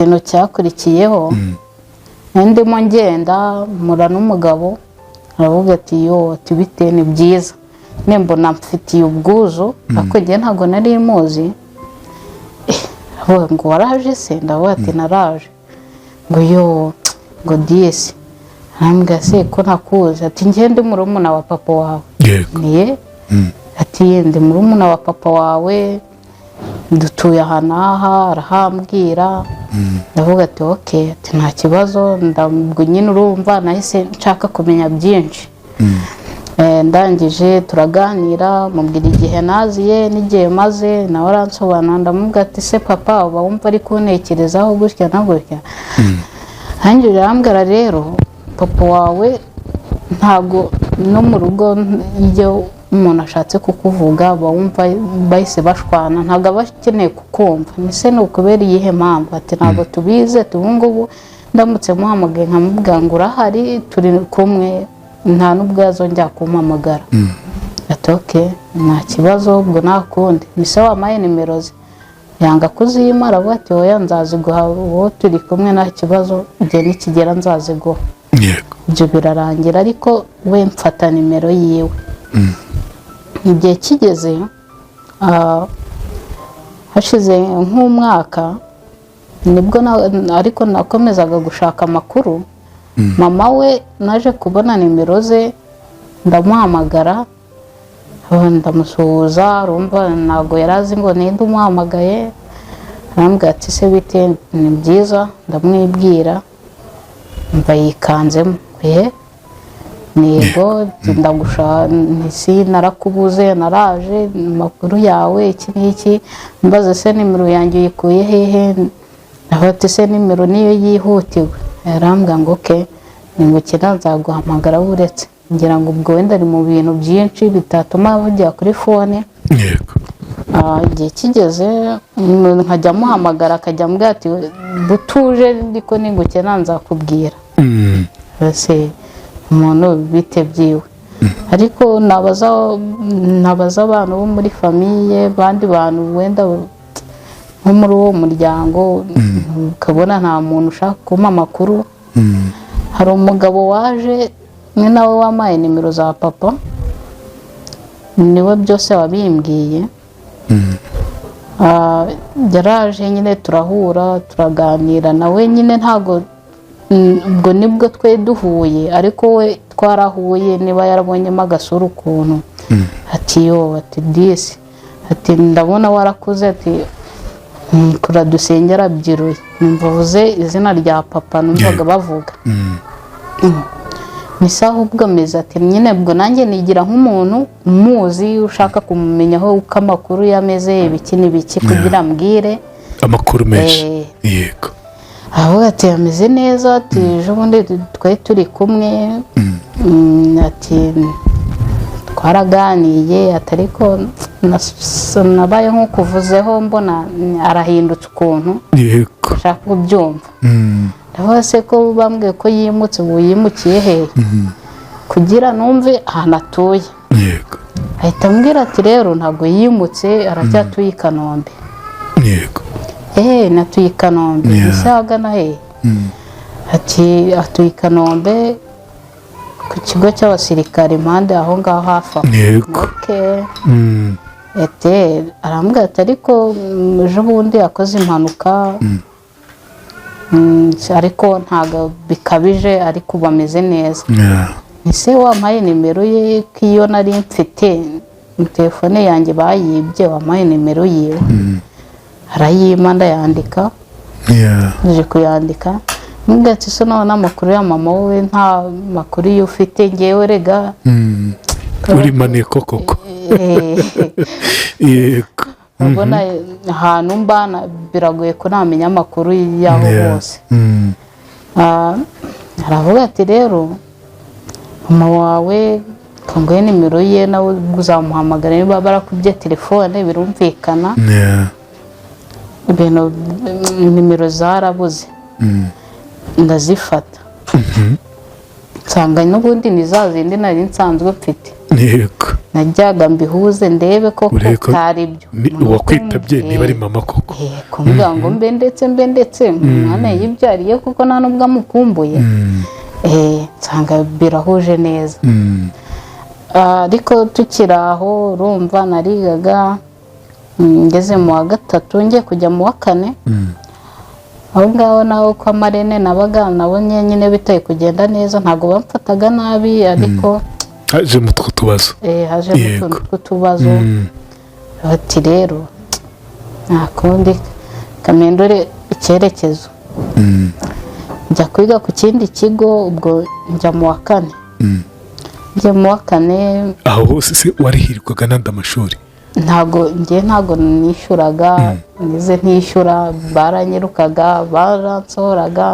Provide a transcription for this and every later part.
ibintu cyakurikiyeho ndimo ngenda mura n'umugabo aravuga ati yo tubite ni byiza nembona mfitiye ubwuzu ako ngiye ntago nari muzi ngo waraje se ndavuga ati naraje ngo yo ngo diyesi arambwira se ko nakuze ati ngiye ndi murumuna wa papa wawe niye ati ndi murumuna wa papa wawe dutuye aha arahambwira ndavuga ati okay ati nta kibazo ndabwo nyine urumva nahise nshaka kumenya byinshi ndangije turaganira mubwira igihe naziye n'igihe maze nawe aransobanura ndamubwira ati se papa uba wumva ari kuntekerezaho gutya na gutya hanyuma arambwira rero papa wawe ntago no mu rugo iyo umuntu ashatse kukuvuga bawumva bahise bashwana ntago abakeneye kukumva nise no kubera iyihe mpamvu ati ntago tubize tubungubu ndamutse muhamagaye nkamubwira ngo urahari turi kumwe nta nubwo yazongera kumpamagara ati okay nta kibazo ubwo nakundi nise wamaye nimero ze yanga kuzimara aravuga ati oya nzaziguha uwo turi kumwe nta kibazo igihe nikigera nzaziguha ibyo birarangira ariko we mfata nimero yiwe igihe kigeze hashize nk'umwaka nibwo ariko nakomezaga gushaka amakuru mama we naje kubona nimero ze ndamuhamagara ndamusuhuza urumva ntabwo yarazi ngo ninde umuhamagaye arambwira ati se bite ni byiza ndamwibwira mba yikanzemo nego ndagushaka nisi narakubuze naraje amakuru yawe iki n'iki mbaze se nimero yanjye uyikuye hehe ati se nimero niyo yihutiwe arambwira ngo okay nimukina nzaguhamagara uretse ngira ngo ubwo wenda ari mu bintu byinshi bitatuma bujya kuri fone igihe kigeze nkajya muhamagara akajya ambwira ati butuje ndiko ningukina nzakubwira ese umuntu bite byiwe ariko nabaza abantu bo muri famiye bandi bantu wenda nko muri uwo muryango ukabona nta muntu ushaka kumpa amakuru hari umugabo waje ni nawe wamaye nimero za papa niwe byose wabimbwiye yaraje nyine turahura turaganira nawe nyine ntago ubwo nibwo twe duhuye ariko we twarahuye niba yarabonyemo agasura ukuntu ati yo ati disi ati ndabona warakuze ati kura dusengera byiruye mvuze izina rya papa numvaga bavuga misaho ubwo meze ati nyine ubwo nanjye nigira nk'umuntu umuzi ushaka kumumenyaho uko amakuru yameze ibiki n'ibiki kugira mbwire amakuru menshi yego aho ati ameze neza ati ejo bundi twari turi kumwe ati twaraganiye atariko nabaye nko kuvuzeho mbona arahindutse ukuntu yego ushaka kubyumva ndavuga se ko bambwiye ko yimutse ubu yimukiye hehe kugira numve ahantu atuye yego ahita ambwira ati rero ntabwo yimutse aracyatuye i Kanombe yego natuye i Kanombe isaga na he ati atuye i Kanombe ku kigo cy'abasirikare impande aho ngaho hafi yego arambwira ati ariko ejo bundi yakoze impanuka ariko ntago bikabije ariko bameze neza ese wampaye nimero ye ko iyo nari mfite telefone yanjye bayibye wampaye nimero yiwe arayima ndayandika nje kuyandika mbwira ati so none amakuru ya mama we nta makuru iyo ufite ngewe rega uri maneko koko yego ubona ahantu mbana biragoye ko namenya amakuru yaho hose aravuga ati rero mama wawe kangoye nimero ye nawe uzamuhamagara niba barakubye telefone birumvikana ibintu nimero zarabuze ndazifata nsanga n'ubundi ni za zindi nari nsanzwe mfite yego najyaga mbihuze ndebe ko Ureko atari byo uwakwitabye niba ari mama koko kuvuga ngo mbe ndetse umwana yibyariye kuko nta nubwo amukumbuye nsanga birahuje neza ariko tukiri aho urumva narigaga ngeze mu wa gatatu ngiye kujya mu wa kane aho ngaho naho kwa marene nabaga nabonye nyine bitari kugenda neza ntabwo bamfataga nabi ariko haje mu tubazo haje mu tubazo bati rero nta kundi kamendure icyerekezo njya kwiga ku kindi kigo ubwo njya mu wa kane njya mu wa kane aho hose se warihirwaga n'andi amashuri ntabwo nishyuraga nize ntishyura baranyirukaga baransohoraga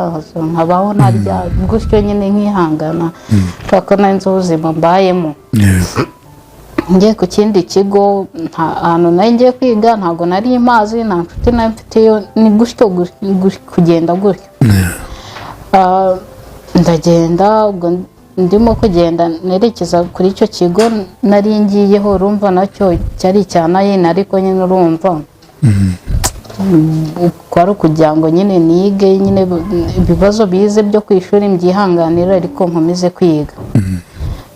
nkabaho narya gutyo nyine nkihangana kubera ko nari nzi ubuzima mbayemo ngiye ku kindi kigo ahantu nari ngiye kwiga ntabwo nari mazi nta nshuti nari mfiteyo ni gutyo kugenda gutyo ndagenda ubwo ndimo kugenda nerekeza kuri icyo kigo nari ngiyeho urumva nacyo cyari icyanayine ariko nyine urumva kwari ukugira ngo nyine nige nyine ibibazo bize byo ku ishuri mbyihanganira ariko nkomeze kwiga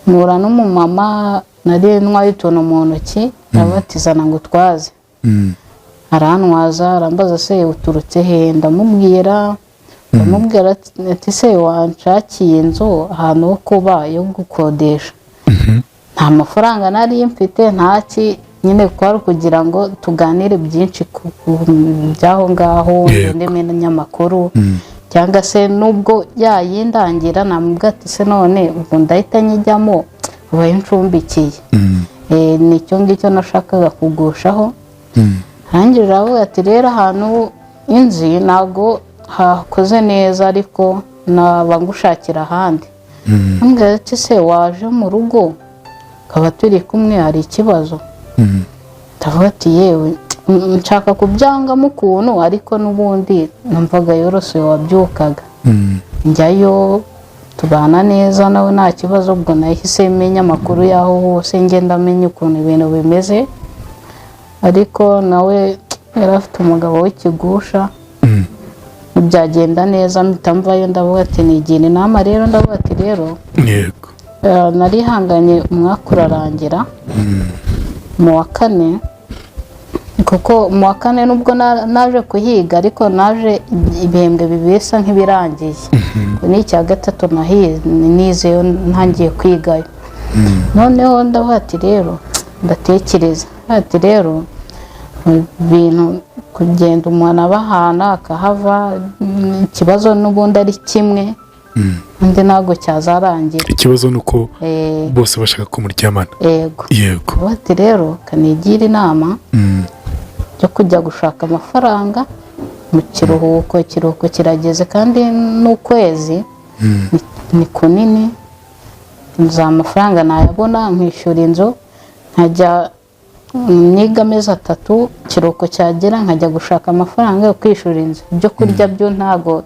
mpura n'umumama nari ntwaye utuntu mu ntoki ndabatizana ngo utwaze arantwaza arambaza se uturutse he ndamubwira ati se wanshakiye inzu ahantu ho kuba yo gukodesha nta mafaranga nari mfite ntaki nyine kwari kugira ngo tuganire byinshi by'aho ngaho ndeme n'amakuru cyangwa se nubwo yayindangira namubwira ati se none ubu ndahita nyijyamo ubaye ncumbikiye nicyo ngicyo nashakaga kugushaho arangije aravuga ati rero ahantu inzi ntabwo hakoze neza ariko naba ngushakira ahandi ambwira ati se waje mu rugo ukaba turi kumwe hari ikibazo ndavuga ati yewe nshaka kubyangamo ukuntu ariko n'ubundi numvaga yoroshye wabyukaga njyayo tubana neza nawe nta kibazo ubwo nahise menya amakuru y'aho hose ngenda amenya ukuntu ibintu bimeze ariko nawe yari afite umugabo w'ikigusha byagenda neza mpita mvayo ndavuga ati nigira inama rero ndavuga ati rero yego narihanganye umwaka urarangira mu wa kane kuko mu wa kane nubwo naje kuhiga ariko naje ibihembwe bibisa nk'ibirangiye n'icya gatatu nizeyo ntangiye kwigayo noneho ndavuga ati rero ndatekereza ati rero ibintu kugenda umuntu abahana akahava ikibazo n'ubundi ari kimwe undi ntabwo cyazarangira ikibazo ni uko bose bashaka ko muryamana yego bati rero kanigira inama yo kujya gushaka amafaranga mu ikiruhuko kirageze kandi n'ukwezi ni kunini za mafaranga nayabona nkishyura inzu nkajya niga amezi 3 ikiruhuko cyagera nkajya gushaka amafaranga yo kwishyura inzu ibyo kurya byo ntabwo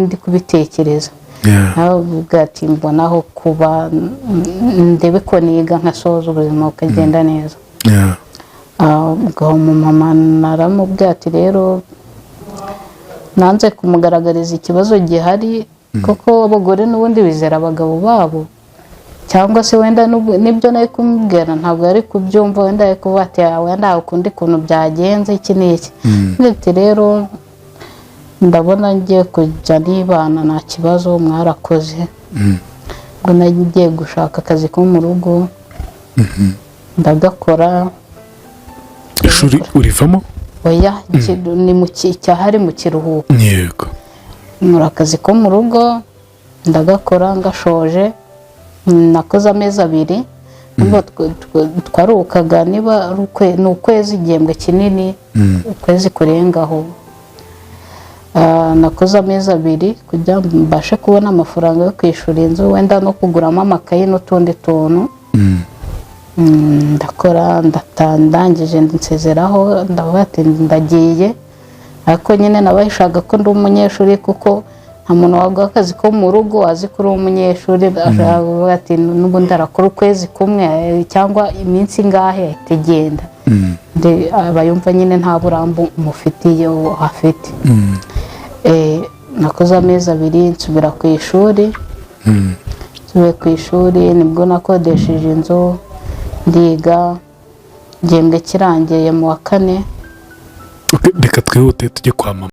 ndi kubitekereza navuga ati mbonaho kuba ndebe ko niga nkasoza ubuzima bukagenda neza ubwo umumama naramubwira ati rero nanze kumugaragariza ikibazo gihari kuko abagore n'ubundi bizera abagabo babo cyangwa se wenda nibyo nari kumubwira ntabwo yari kubyumva wenda ari kuvuga ati wenda ukundi kuntu byagenze iki n'iki ndetse rero ndabona ngiye kujya nibana nta kibazo mwarakoze ubwo nagiye gushaka akazi ko mu rugo ndagakora ishuri urivamo oya cyahari mu kiruhuko yego nkora akazi ko mu rugo ndagakora ngashoje nakoze amezi 2 nubwo twarukaga niba ni ukwezi igihembwe kinini ukwezi kurengaho nakoze amezi 2 kugira ngo mbashe kubona amafaranga yo kwishyura inzu wenda no kuguramo amakayi n'utundi tuntu ndakora ndangije nsezeraho ndavuga ati ndagiye ariko nyine nabahishaga ko ndi umunyeshuri kuko nta muntu waguha akazi ko mu rugo azi ko uri umunyeshuri ashaka kuvuga ati n'ubundi arakora ukwezi kumwe cyangwa iminsi ingahe ahita agenda aba yumva nyine nta burambo umufitiye afite. Nakoze amezi 2 nsubira ku ishuri. Nsubiye ku ishuri nibwo nakodesheje inzu ndiga igihembwe kirangiye mu wa 4. Reka twihute tujye kwa mama.